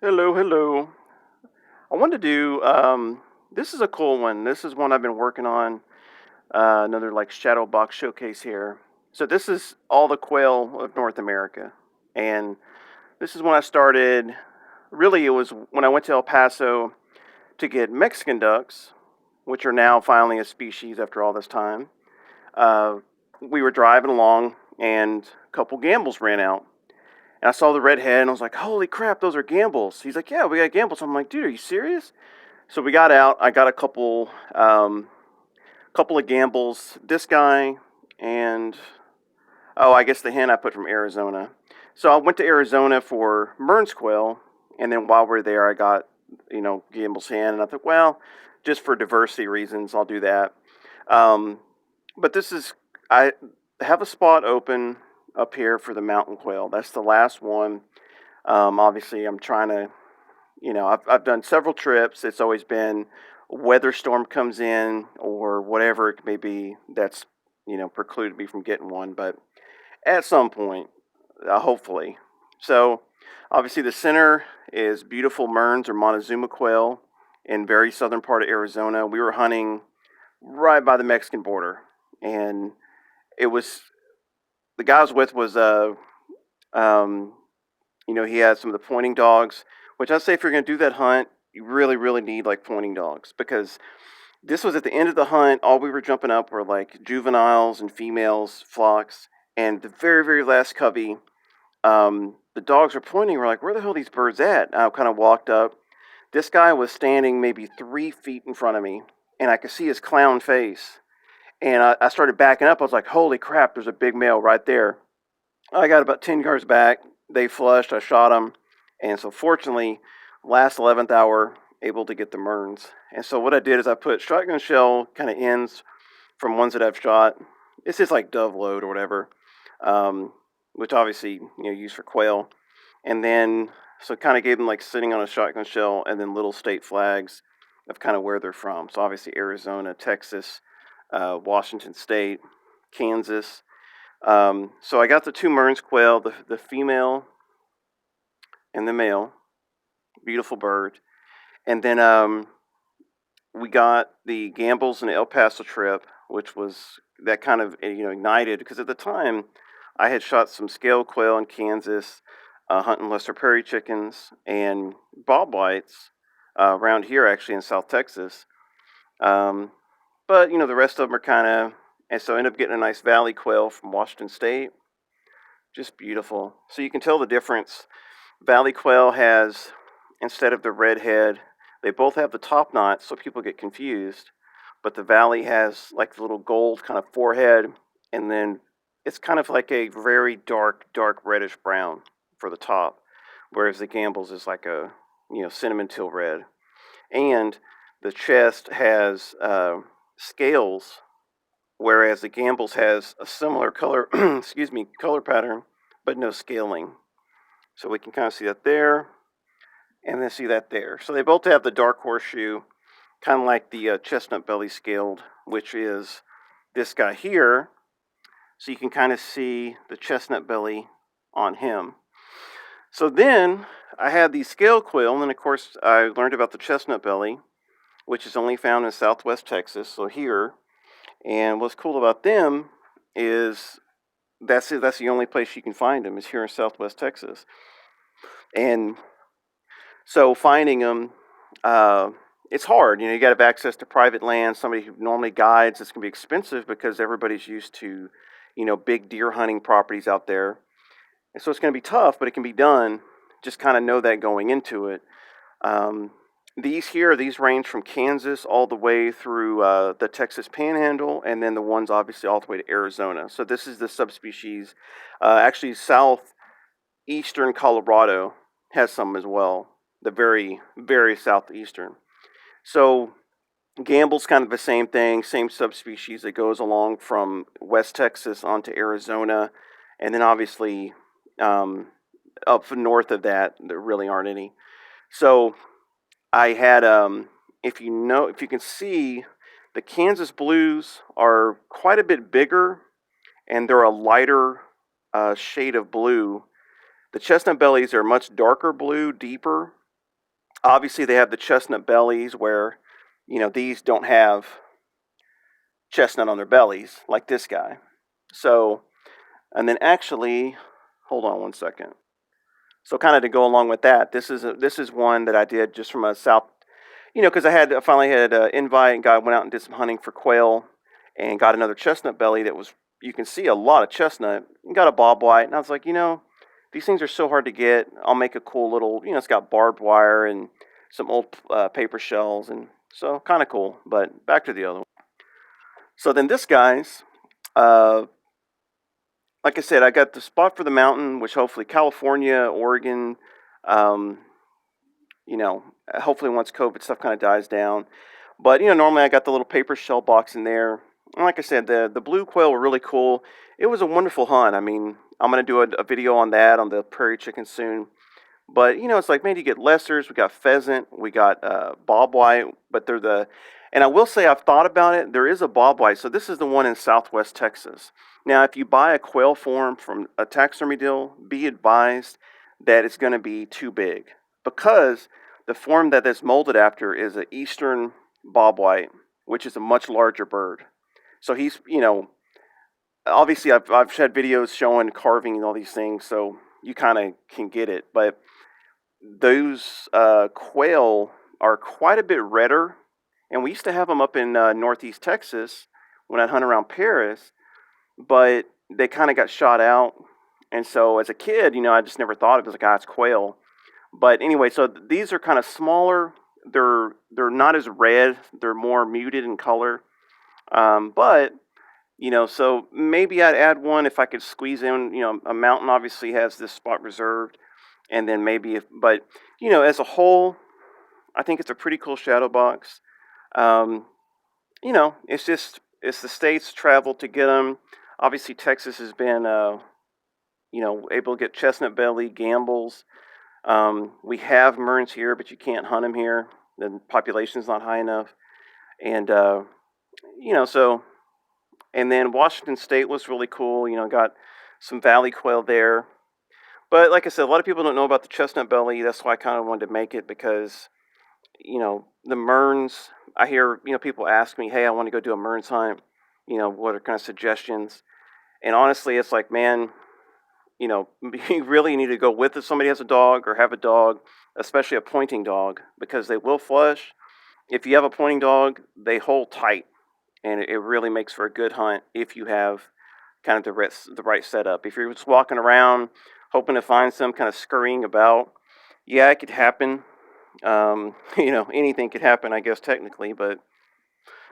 Hello, hello. I wanted to do, this is a cool one. This is one I've been working on, another like shadow box showcase here. So this is all the quail of North America. And this is when I started, really it was when I went to El Paso to get Mexican ducks, which are now finally a species after all this time. Uh, we were driving along and a couple Gambels ran out. And I saw the red head and I was like, holy crap, those are Gambels. He's like, yeah, we got Gambels. I'm like, dude, are you serious? So we got out. I got a couple of gambles. This guy and I guess the hen I put from Arizona. So I went to Arizona for Mearns quail, and then while we are there, I got Gamble's hen, and I thought, well, just for diversity reasons, I'll do that. Um, but this is I have a spot open up here for the mountain quail. That's the last one. Obviously, I'm trying to I've done several trips. It's always been a weather storm comes in or whatever it may be that's precluded me from getting one. But at some point, hopefully. So obviously the center is beautiful Mearns or Montezuma quail in very southern part of Arizona. We were hunting right by the Mexican border, and it was the guy I was with was um, he had some of the pointing dogs, which I say if you're going to do that hunt, you really, really need like pointing dogs because this was at the end of the hunt. All we were jumping up were like juveniles and females, flocks, and the very, very last covey, the dogs were pointing. We're like, where the hell are these birds at? And I kind of walked up. This guy was standing maybe 3 feet in front of me, and I could see his clown face. And I started backing up. I was like, holy crap, there's a big male right there. I got about 10 yards back. They flushed. I shot them. And so, fortunately, last 11th hour, able to get the Mearns. And so, what I did is I put shotgun shell kind of ends from ones that I've shot. It's just like dove load or whatever, um, which obviously, used for quail. And then, so kind of gave them like sitting on a shotgun shell and then little state flags of kind of where they're from. So, obviously, Arizona, Texas, Washington State, Kansas. So I got the two Mearns quail, the female and the male, beautiful bird, and then we got the Gambels and the El Paso trip, which was that kind of ignited because at the time I had shot some scale quail in Kansas, hunting lesser prairie chickens and bobwhites around here actually in South Texas, um, but the rest of them are kind of, and so I ended up getting a nice valley quail from Washington State. Just beautiful. So you can tell the difference. Valley quail has, instead of the red head, they both have the top knot, so people get confused. But the valley has like the little gold kind of forehead, and then it's kind of like a very dark, dark reddish brown for the top, whereas the Gambels is like a cinnamon teal red. And the chest has scales, whereas the Gambels has a similar color, excuse me, color pattern, but no scaling. So we can kind of see that there, and then see that there. So they both have the dark horseshoe, kind of like the chestnut belly scaled, which is this guy here. So you can kind of see the chestnut belly on him. So then I had the scale quail, and then of course I learned about the chestnut belly, which is only found in Southwest Texas, so here. And what's cool about them is that's it. That's the only place you can find them is here in Southwest Texas. And so finding them, it's hard. You got to have access to private land. Somebody who normally guides, it's going to be expensive because everybody's used to, big deer hunting properties out there. And so it's going to be tough, but it can be done. Just kind of know that going into it. Um, these range from Kansas all the way through the Texas Panhandle, and then the ones obviously all the way to Arizona. So this is the subspecies. Actually, southeastern Colorado has some as well. The very, very southeastern. So Gambel's kind of the same thing, same subspecies that goes along from West Texas onto Arizona, and then obviously up north of that, there really aren't any. So I had, if you can see, the Kansas blues are quite a bit bigger, and they're a lighter shade of blue. The chestnut bellies are much darker blue, deeper, Obviously, they have the chestnut bellies where, these don't have chestnut on their bellies like this guy. So, and then actually, hold on one second. So, kind of to go along with that, this is one that I did just from a south, because I finally had an invite and went out and did some hunting for quail, and got another chestnut belly that was, you can see a lot of chestnut. And got a bobwhite, and I was like, these things are so hard to get. I'll make a cool little, it's got barbed wire and some old paper shells, and so kind of cool. But back to the other one. So then this guy's, uh, like I said, I got the spot for the mountain, which hopefully California, Oregon, um, hopefully once COVID stuff kind of dies down. But, normally I got the little paper shell box in there. And like I said, the blue quail were really cool. It was a wonderful hunt. I mean, I'm going to do a video on that, on the prairie chicken soon. But, it's like, man, you get lessers, we got pheasant, we got bobwhite, but and I will say I've thought about it. There is a bobwhite. So this is the one in southwest Texas. Now, if you buy a quail form from a taxidermy deal, be advised that it's going to be too big, because the form that it's molded after is an eastern bobwhite, which is a much larger bird. So he's, obviously I've had videos showing carving and all these things, so you kind of can get it. But those quail are quite a bit redder, and we used to have them up in northeast Texas when I'd hunt around Paris, but they kind of got shot out. And so as a kid, I just never thought of it as like, it's quail. But anyway, so these are kind of smaller. They're not as red. They're more muted in color. But so maybe I'd add one if I could squeeze in. A mountain obviously has this spot reserved, and then maybe but as a whole, I think it's a pretty cool shadow box. Um, it's the states traveled to get them. Obviously, Texas has been able to get chestnut belly, Gambels. We have Mearns here, but you can't hunt them here. The population's not high enough. And, so, and then Washington State was really cool. Got some valley quail there. But like I said, a lot of people don't know about the chestnut belly. That's why I kind of wanted to make it, because, the Mearns, I hear, people ask me, hey, I want to go do a Mearns hunt. What are kind of suggestions? And honestly, it's like, man, you really need to go with if somebody has a dog or have a dog, especially a pointing dog, because they will flush. If you have a pointing dog, they hold tight, and it really makes for a good hunt if you have kind of the right setup. If you're just walking around hoping to find some kind of scurrying about, yeah, it could happen. Anything could happen, I guess, technically, but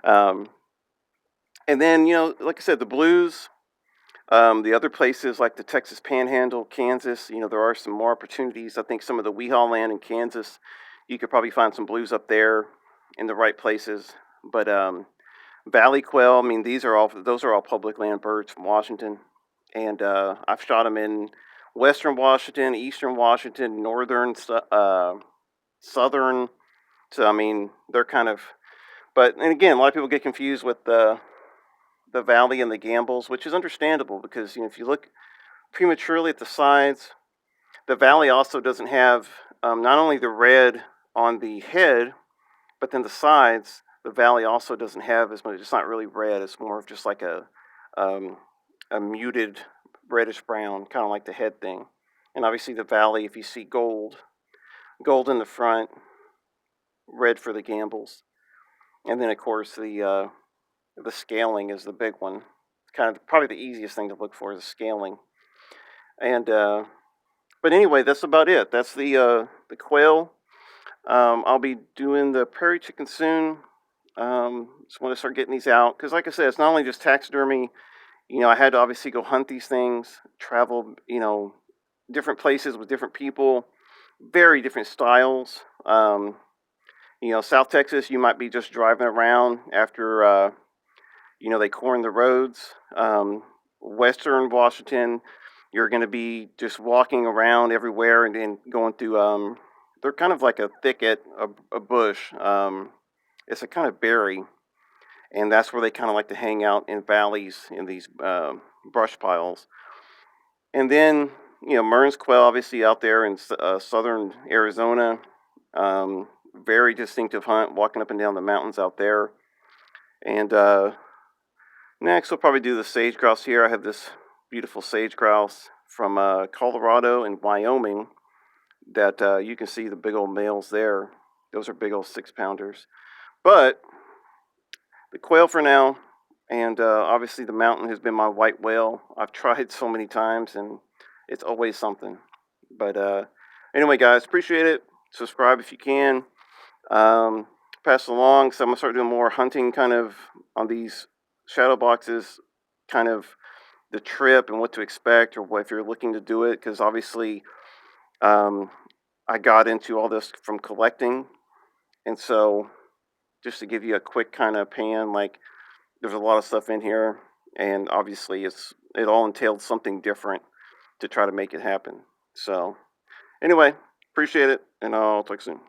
and then, like I said, the blues. The other places like the Texas Panhandle, Kansas, there are some more opportunities. I think some of the Weehawken land in Kansas, you could probably find some blues up there in the right places. But Valley quail, I mean, those are all public land birds from Washington, and I've shot them in western Washington, eastern Washington, northern, southern. So I mean, they're kind of. But and again, a lot of people get confused with the valley and the Gambels, which is understandable because if you look prematurely at the sides, the valley also doesn't have not only the red on the head, but then the sides. The valley also doesn't have as much. It's not really red. It's more of just like um, a muted reddish brown, kind of like the head thing. And obviously the valley, if you see gold in the front, red for the Gambels, and then of course the scaling is the big one. It's kind of probably the easiest thing to look for is scaling. And but anyway, that's about it. That's the quail. I'll be doing the prairie chicken soon. Just want to start getting these out because, like I said, it's not only just taxidermy. I had to obviously go hunt these things, travel, different places with different people, very different styles. South Texas, you might be just driving around after, they corn the roads. Western Washington, you're going to be just walking around everywhere and then going through, they're kind of like a thicket, a bush. It's a kind of berry, and that's where they kind of like to hang out in valleys in these brush piles. And then, Mearns quail, obviously out there in southern Arizona, Very distinctive hunt, walking up and down the mountains out there. And next, we'll probably do the sage grouse here. I have this beautiful sage grouse from Colorado and Wyoming that you can see the big old males there. Those are big old 6-pounders. But the quail for now, and obviously the mountain has been my white whale. I've tried so many times, and it's always something. But anyway, guys, appreciate it. Subscribe if you can. Pass it along. So I'm gonna start doing more hunting, kind of on these shadow boxes, kind of the trip and what to expect, or what if you're looking to do it. Because obviously, I got into all this from collecting, and so just to give you a quick kind of pan, like there's a lot of stuff in here, and obviously it all entailed something different to try to make it happen. So anyway, appreciate it, and I'll talk soon.